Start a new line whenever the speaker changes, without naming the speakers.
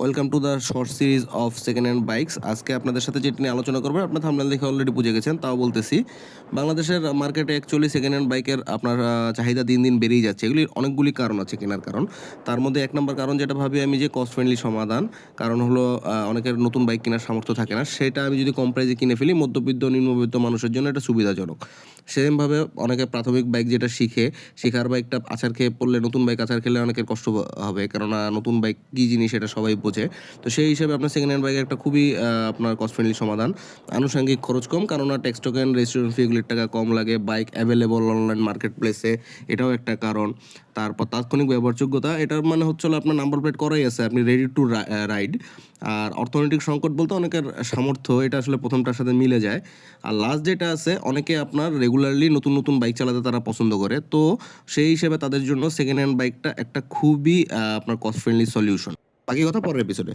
Welcome to the short series of second hand bikes. আজকে আপনাদের সাথে যেটি নিয়ে আলোচনা করবো, আপনার থাম্বনেল দেখে অলরেডি বুঝে গেছেন, তাও বলতেছি। বাংলাদেশের মার্কেটে অ্যাকচুয়ালি সেকেন্ড হ্যান্ড বাইকের আপনার চাহিদা দিন দিন বেড়েই যাচ্ছে। এগুলির অনেকগুলি কারণ আছে কেনার কারণ। তার মধ্যে এক নম্বর কারণ যেটা ভাবি আমি যে কস্ট ফ্রেন্ডলি সমাধান। কারণ হলো অনেকের নতুন বাইক কেনার সামর্থ্য থাকে না, সেটা আমি যদি কম প্রাইসে কিনে ফেলি মধ্যবিত্ত নিম্নবিত্ত মানুষের জন্য এটা সুবিধাজনক। সেমভাবে অনেকে প্রাথমিক বাইক যেটা শেখার বাইকটা আছাড় খেয়ে পড়লে, নতুন বাইক আছাড় খেলে অনেকের কষ্ট হবে, কেননা নতুন বাইক কী জিনিস এটা সবাই বোঝে। তো সেই হিসেবে আপনার সেকেন্ড হ্যান্ড বাইকের একটা খুবই আপনার কস্ট ফ্রেন্ডলি সমাধান। আনুষঙ্গিক খরচ কম, কেননা ট্যাক্স টোকেন রেজিস্ট্রেশন ফি এগুলির টাকা কম লাগে। বাইক অ্যাভেলেবল অনলাইন মার্কেট প্লেসে, এটাও একটা কারণ। তারপর তাৎক্ষণিক ব্যবহারযোগ্যতা, এটার মানে হচ্ছে আপনার নাম্বার প্লেট করাই আছে, আপনি রেডি টু রাইড। আর অর্থনৈতিক সংকট বলতে অনেকের সামর্থ্য, এটা আসলে প্রথমটার সাথে মিলে যায়। আর লাস্ট যেটা আছে, অনেকে আপনার রেগুলারলি নতুন নতুন বাইক চালাতে তারা পছন্দ করে, তো সেই হিসেবে তাদের জন্য সেকেন্ড হ্যান্ড বাইকটা একটা খুবই আপনার কস্ট ফ্রেন্ডলি সলিউশন। বাকি কথা পরের এপিসোডে।